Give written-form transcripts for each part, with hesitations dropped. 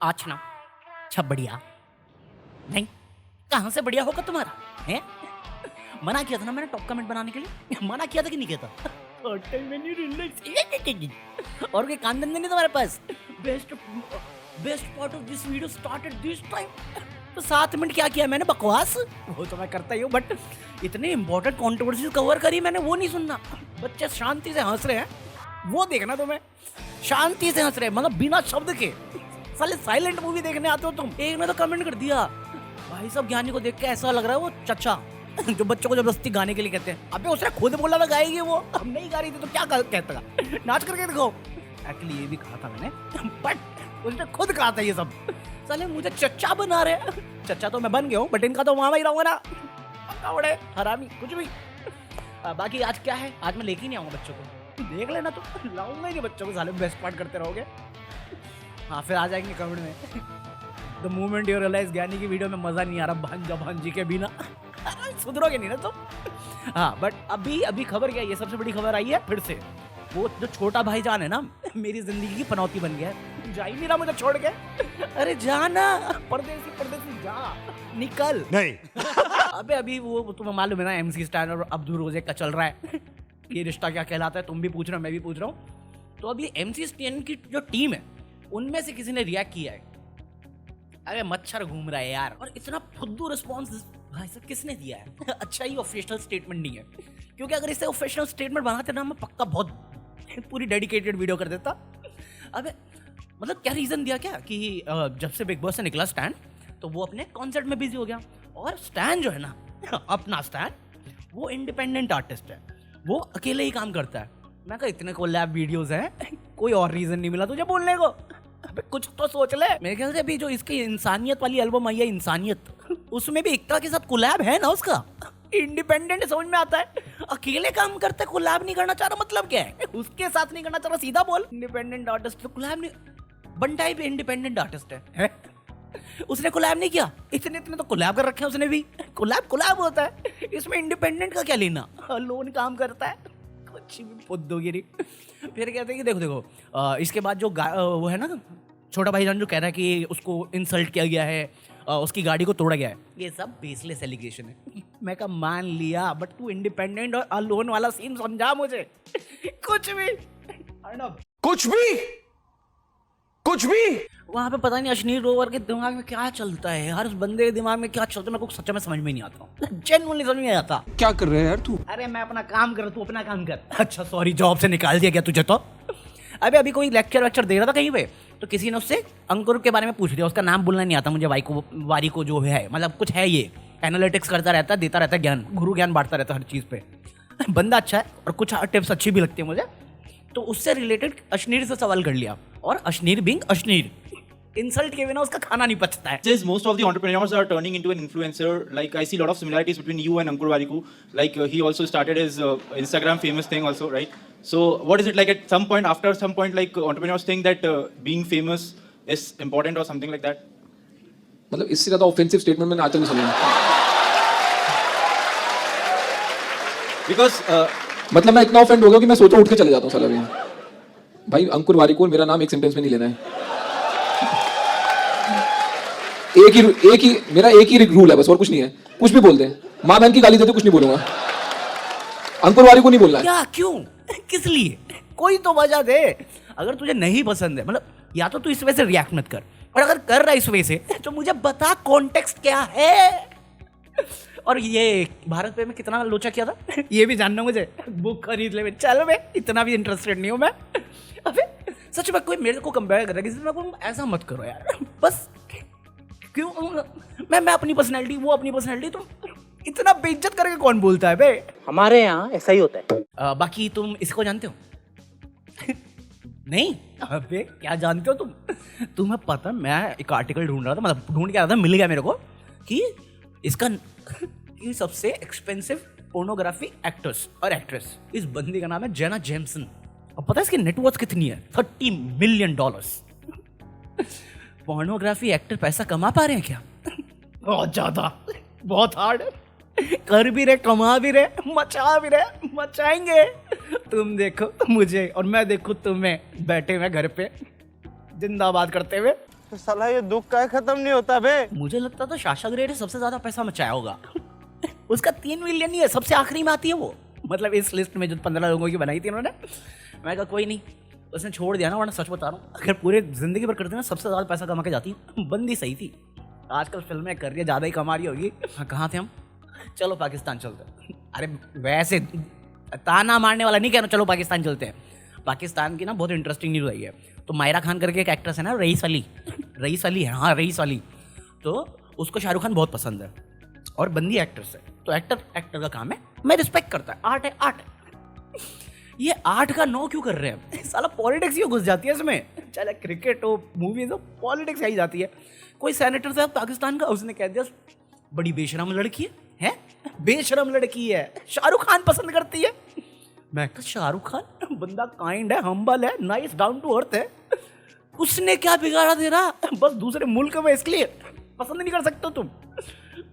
आज ना अच्छा बढ़िया नहीं, कहाँ से बढ़िया होगा तुम्हारा है? मना किया था ना मैंने टॉप कमेंट बनाने के लिए। मना किया था कि नहीं किया था? Third time when you relax. और कोई कान धंधे नहीं तुम्हारे पास? Best part of this video started this time. तो 7 मिनट क्या किया मैंने? बकवास। वो तो मैं करता ही हूँ, बट इतने इंपॉर्टेंट कंट्रोवर्सीज कवर करी मैंने, वो नहीं सुनना। बच्चे शांति से हंस रहे हैं, वो देखना तुम्हें। शांति से हंस रहे हैं, मतलब बिना शब्द के। साले साइलेंट मूवी देखने आते हो तुम। एक ने तो कमेंट कर दिया, भाई साहब ज्ञानी को देख के ऐसा लग रहा है वो चचा जो बच्चों को जबरदस्ती गाने के लिए कहते हैं। अबे उसने खुद बोला था गाएगी, वो हम नहीं गा रही थी तो क्या कहता? नाच करके दिखाओ। एक्चुअली ये भी कहा था मैंने, बट उसने खुद कहा था ये सब। साले मुझे चचा बना रहे हैं। चचा तो मैं बन गया हूँ, बट इनका तो मामा ही रहूंगा ना। बड़े हरामी कुछ भी। बाकी आज क्या है? आज मैं लेके ही नहीं आऊंगा बच्चों को, देख लेना। तो लाऊंगा ही नहीं बच्चों को, साले बेस्ट पार्ट करते रहोगे। हाँ फिर आ जाएंगे कमेंट में, द मोमेंट यू रियलाइज ज्ञानी की वीडियो में मजा नहीं आ रहा भांजा भांजी के बिना। सुधरोगे नहीं ना तुम। हाँ बट अभी खबर क्या है? ये सबसे बड़ी खबर आई है फिर से। वो जो छोटा भाईजान है ना, मेरी जिंदगी की पनौती बन गया है। जा ही नहीं रहा मुझे छोड़ के। अरे जाना, परदेसी जा, निकल नहीं। अबे अभी वो तुम्हें मालूम है ना, MC स्टैन और अब्दुल रोजे का चल रहा है। ये रिश्ता क्या कहलाता है, तुम भी पूछ रहे हो, मैं भी पूछ रहा हूँ। तो अभी MC स्टैन की जो टीम है, उनमें से किसी ने रिएक्ट किया है। अरे मच्छर घूम रहा है यार, और इतना फुद्दू रिस्पॉन्स भाई साहब किसने दिया है? अच्छा ही ऑफिशियल स्टेटमेंट नहीं है, क्योंकि अगर इसे ऑफिशियल स्टेटमेंट बनाते ना, मैं पक्का बहुत पूरी डेडिकेटेड वीडियो कर देता। अबे मतलब क्या रीजन दिया क्या कि जब से बिग बॉस से निकला स्टैन, तो वो अपने कॉन्सर्ट में बिजी हो गया। और स्टैन जो है ना, अपना स्टैन, वो इंडिपेंडेंट आर्टिस्ट है, वो अकेले ही काम करता है। मैं कहा इतने कोलैब वीडियोस हैं, कोई और रीजन नहीं मिला तुझे बोलने को? अबे कुछ तो सोच ले। मेरे ख्याल से अभी जो इसकी इंसानियत वाली एल्बम आई है, इंसानियत, उसमें भी एकता के साथ कोलैब है ना उसका। इंडिपेंडेंट समझ में आता है, अकेले काम करते कोलैब नहीं करना चाह रहा, मतलब क्या है? उसके साथ नहीं करना चाह रहा, सीधा बोल। इंडिपेंडेंट आर्टिस्ट तो कोलैब नहीं, बंटाई भी इंडिपेंडेंट आर्टिस्ट है? उसने कोलैब नहीं किया? इतने तो कोलैब कर रखे हैं उसने भी। कोलैब होता है, इसमें इंडिपेंडेंट का क्या लेना? लोन काम करता है, कुछ भी फुद्दूगिरी। फिर कहते हैं कि देखो इसके बाद जो वो है ना छोटा भाईजान, जो कह रहा है कि उसको इंसल्ट किया गया है, उसकी गाड़ी को तोड़ा गया है, ये सब बेसलेस एलिगेशन है। मैं कहा मान लिया, बट तू इंडिपेंडेंट और लोन वाला सीन समझा मुझे। कुछ भी वहां पे पता नहीं अश्नीर रोवर के दिमाग में क्या चलता है यार, उस बंदे के दिमाग में क्या चलता है, मेरे को सच में समझ में नहीं आता। जेन्युइनली समझ में नहीं आता। क्या कर रहे हैं यार तू? अरे मैं अपना काम कर, तू अपना काम कर। अच्छा सॉरी, जॉब से निकाल दिया क्या तुझे? तो अभी कोई लेक्चर दे रहा था कहीं पे, तो किसी ने उससे अंकुर के बारे में पूछ लिया। उसका नाम बोलना नहीं आता मुझे, वारी को जो है, मतलब कुछ है, ये एनालिटिक्स करता रहता है, देता रहता है ज्ञान, गुरु ज्ञान बांटता रहता है हर चीज़ पे। बंदा अच्छा है, और कुछ टिप्स अच्छी भी लगती है मुझे। तो उससे रिलेटेड अश्नीर से सवाल कर लिया, और अश्नीर बिंग अश्नीर, इंसल्ट के बिना उसका खाना नहीं पचता है। Says most of the entrepreneurs are turning into an influencer. Like I see a lot of similarities between you and Ankur Warikoo. Like he also started his Instagram famous thing also, right? So what is it like at some point, after some point, like entrepreneurs think that being famous is important or something like that? मतलब इससे ज्यादा offensive statement मैंने आज तक नहीं सुना। Because मतलब मैं इतना ऑफेंड हो गया कि मैं सोचो उठ के चले जाता हूँ साला भी। भाई अंकुर वारिकोल मेरा नाम एक सेंटेंस में नहीं लेना है। मेरा एक ही रूल है बस, और कुछ नहीं है। कुछ भी बोल दे, माँ बहन की गाली देते कुछ नहीं बोलूंगा, अंकुर वारिकोल नहीं बोलना है। क्या, क्यों, किस लिए? कोई तो वजह दे। अगर तुझे नहीं पसंद है, मतलब या तो तू इस वजह से रिएक्ट मत कर, और अगर कर रहा है इस वजह से, तो मुझे बता कॉन्टेक्स्ट क्या है। और ये भारत पे में कितना लोचा किया था, ये भी जानना मुझे। बुक खरीद ले। चल मैं इतना भी इंटरेस्टेड नहीं हूँ मैं। अबे सच में कोई मेरे को कंपेयर कर रहा है किसी से, ऐसा मत करो यार बस। क्यों? मैं अपनी पर्सनैलिटी, वो अपनी पर्सनैलिटी, तुम इतना बेइज्जत करके कौन बोलता है बे? हमारे यहाँ ऐसा ही होता है। बाकी तुम इसको जानते हो? नहीं? अबे क्या जानते हो तुम? तुम्हें पता, मैं एक आर्टिकल ढूंढ रहा था, मतलब ढूंढ के आ रहा था, मिल गया मेरे को, कि इसका कि सबसे एक्सपेंसिव पोर्नोग्राफी एक्टर्स और एक्ट्रेस, इस बंदी का नाम है जेना जेम्सन। और पता है इसकी नेटवर्थ कितनी है? $30 मिलियन। पोर्नोग्राफी एक्टर पैसा कमा पा रहे हैं क्या? बहुत ज्यादा, बहुत हार्ड। कर भी रहे, कमा भी रहे, मचा भी रहे, मचाएंगे। तुम देखो मुझे और मैं देखो तुम्हें बैठे हुए घर पे जिंदाबाद करते हुए। तो साला ये दुख का खत्म नहीं होता बे। मुझे लगता था शाशा ग्रेड सबसे ज्यादा पैसा मचाया होगा। उसका 3 मिलियन ही है, सबसे आखिरी में आती है वो। मतलब इस लिस्ट में जो 15 लोगों की बनाई थी उन्होंने, मैं कहा कोई नहीं, उसने छोड़ दिया ना, वरना सच बता रहा हूँ अगर पूरे जिंदगी भर करते ना सबसे ज्यादा पैसा कमा के जाती। बंदी सही थी, आजकल फिल्में कर रही है, ज्यादा ही कमा रही होगी। कहाँ थे हम? चलो पाकिस्तान चलते। अरे वैसे ताना मारने वाला नहीं कहना, चलो पाकिस्तान चलते हैं। पाकिस्तान की ना बहुत इंटरेस्टिंग न्यूज़ आई है। तो मायरा खान करके एक एक्ट्रेस है ना, रईस अली है, हाँ रईस अली, तो उसको शाहरुख खान बहुत पसंद है और बंदी एक्ट्रेस है। तो एक्टर का काम है, मैं रिस्पेक्ट करता है, आर्ट है आर्ट। ये आर्ट का नो क्यों कर रहे हैं? साला पॉलिटिक्स ही घुस जाती है इसमें, चाहे क्रिकेट हो मूवीज हो, पॉलिटिक्स आई जाती है। कोई सेनेटर साहब पाकिस्तान का, उसने कह दिया बड़ी बेशरम लड़की है बेशरम लड़की है, शाहरुख खान पसंद करती है। मैं कहा शाहरुख खान बंदा काइंड है, हम्बल है, नाइस, डाउन टू अर्थ है, उसने क्या बिगाड़ा दे रहा? बस दूसरे मुल्क में इसलिए पसंद नहीं कर सकते तुम।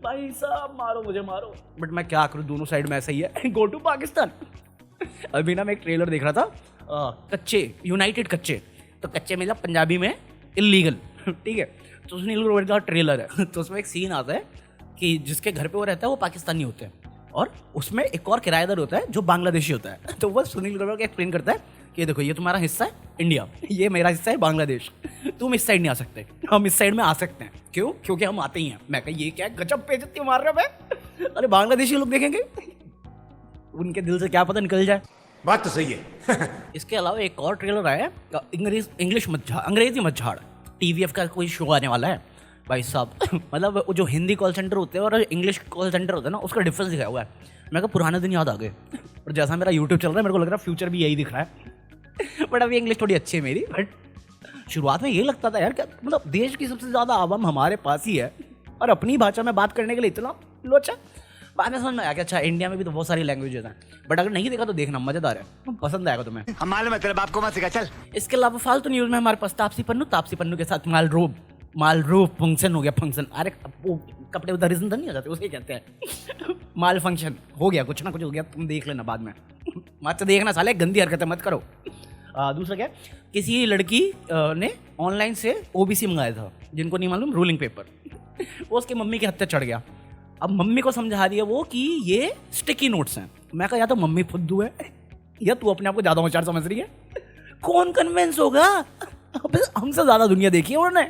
भाई साहब मारो मुझे मारो, बट मैं क्या करूं, दोनों साइड में ऐसा ही है। Go to Pakistan. अभी ना मैं एक ट्रेलर देख रहा था, कच्चे यूनाइटेड कच्चे, तो कच्चे मतलब पंजाबी में इलीगल, ठीक है। तो सुनील ग्रोवर का ट्रेलर है, तो उसमें एक सीन आता है कि जिसके घर पे वो रहता है वो पाकिस्तानी होते हैं और उसमें एक और किराएदार होता है जो बांग्लादेशी होता है। तो वह सुनील ग्रोवर को एक्सप्लेन करता है कि देखो ये तुम्हारा हिस्सा है इंडिया, ये मेरा हिस्सा है बांग्लादेश, तुम इस साइड नहीं आ सकते, हम इस साइड में आ सकते हैं। क्यों? क्योंकि हम आते ही हैं। मैं कहा ये क्या गजब बेइज्जती मार रहा है। अरे बांग्लादेशी लोग देखेंगे, उनके दिल से क्या पता निकल जाए। बात तो सही है। इसके अलावा एक और ट्रेलर आया, अंग्रेजी मत झाड़, TVF का कोई शो आने वाला है भाई साहब। मतलब वो जो हिंदी कॉल सेंटर होते हैं और इंग्लिश कॉल सेंटर होता है ना, उसका डिफरेंस दिखाया हुआ है। मैं कहा पुराने दिन याद आ गए, और जैसा मेरा यूट्यूब चल रहा है मेरे को लग रहा है फ्यूचर भी यही दिख रहा है। बट अभी इंग्लिश थोड़ी अच्छी है मेरी, बट शुरुआत में ये लगता था यार क्या, मतलब देश की सबसे ज़्यादा आवाम हमारे पास ही है और अपनी भाषा में बात करने के लिए इतना लोचा। बाद में समझ में आया कि अच्छा इंडिया में भी तो बहुत सारी लैंग्वेजेस हैं, बट अगर नहीं देखा तो देखना, मजेदार है, पसंद आएगा तुम्हें। हम मालूम है तेरे बाप को मत सिखा, चल। इसके अलावा फालतू न्यूज़ में हमारे पास तापसी पन्नू के साथ मालरोब फंक्शन हो गया। फंक्शन, अरे वो कपड़े उधर रिजन नहीं हो जाते, उसे कहते हैं माल फंक्शन हो गया, कुछ ना कुछ हो गया, तुम देख लेना बाद में। मत देखना साले, गंदी हरकतें मत करो। दूसरा क्या, किसी लड़की ने ऑनलाइन से OBC मंगाया था, जिनको नहीं मालूम रूलिंग पेपर, वो उसकी मम्मी के हत्या चढ़ गया। अब मम्मी को समझा दिया वो कि ये स्टिकी नोट्स हैं। मैं कहा या तो मम्मी फुद्दू है या तू अपने आप को ज़्यादा होशियार समझ रही है। कौन कन्विंस होगा? अबे हमसे ज़्यादा दुनिया देखी है उन्होंने।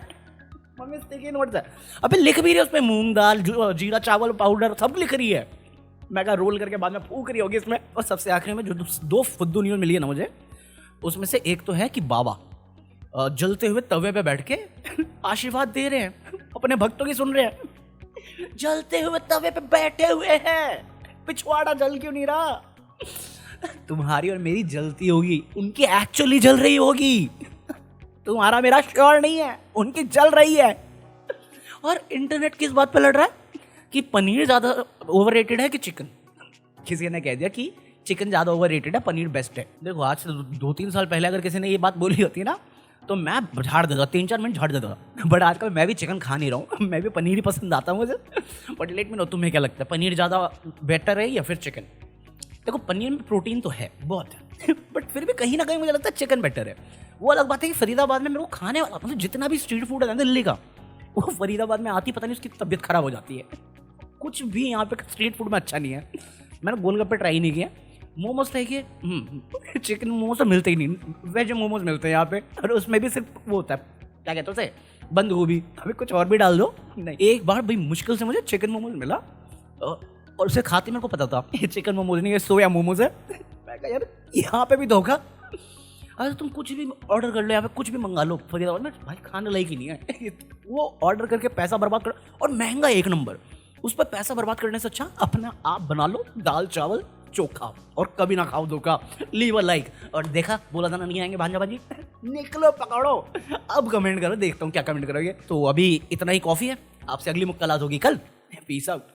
मम्मी स्टिकी नोट्स है, अबे लिख भी रही है उसमें मूंग दाल, जीरा चावल पाउडर सब लिख रही है। मैं कहा रोल करके बाद में फूक रही होगी इसमें। और सबसे आखिरी में जो 2 फुद्दू न्यूज़ मिली है ना मुझे, उसमें से एक तो है कि बाबा जलते हुए तवे पे बैठ के आशीर्वाद दे रहे हैं, अपने भक्तों की सुन रहे हैं। जलते हुए तवे पे बैठे हुए हैं, पिछवाड़ा जल क्यों नहीं रहा? तुम्हारी और मेरी जलती होगी, उनकी एक्चुअली जल रही होगी। तुम्हारा मेरा श्योर नहीं है, उनकी जल रही है। और इंटरनेट किस बात पे लड़ रहा है कि पनीर ज़्यादा ओवररेटेड है कि चिकन। किसी ने कह दिया कि चिकन ज़्यादा ओवररेटेड है, पनीर बेस्ट है। देखो आज से 2-3 साल पहले अगर किसी ने ये बात बोली होती ना, तो मैं झाड़ देता, 3-4 मिनट झाड़ देता। बट आजकल मैं भी चिकन खा नहीं रहा हूँ, मैं भी पनीर ही पसंद आता है मुझे। बट लेट मी नो, तुम्हें क्या लगता है, पनीर ज़्यादा बेटर है या फिर चिकन? देखो पनीर में प्रोटीन तो है, बहुत है, बट फिर भी कहीं ना कहीं मुझे लगता है चिकन बेटर है। वो अलग बात है कि फरीदाबाद में मेरे को खाने वाला, मतलब जितना भी स्ट्रीट फूड है ना दिल्ली का, वो फरीदाबाद में आती पता नहीं उसकी तबीयत खराब हो जाती है। कुछ भी यहाँ पे स्ट्रीट फूड में अच्छा नहीं है। मैंने गोलगप्पे ट्राई नहीं किया, मोमोज ट्राई किए, चिकन मोमोज तो मिलते ही नहीं, वेज मोमोज मिलते हैं यहाँ पे, और उसमें भी सिर्फ वो होता है, क्या कहते हैं उसे, बंद गोभी, अभी कुछ और भी डाल दो। नहीं, एक बार भाई मुश्किल से मुझे चिकन मोमोज मिला और उसे खाते मेरे को पता था ये चिकन मोमोज नहीं, ये सोया मोमोज है। मैं कहा यार यहाँ पे भी धोखा। अरे तुम कुछ भी ऑर्डर कर लो, यहाँ पे कुछ भी मंगा लो, फरीदाबाद में भाई खाने लायक ही नहीं है। वो ऑर्डर करके पैसा बर्बाद कर, और महंगा 1 नंबर, उस पर पैसा बर्बाद करने से अच्छा अपना आप बना लो दाल चावल चोखा, और कभी ना खाओ धोखा, लीव अ लाइक। और देखा बोला था ना नहीं आएंगे भांजा भाजी, निकलो पकड़ो। अब कमेंट करो, देखता हूँ क्या कमेंट करोगे। तो अभी इतना ही कॉफी है, आपसे अगली मुलाकात होगी कल। Peace out.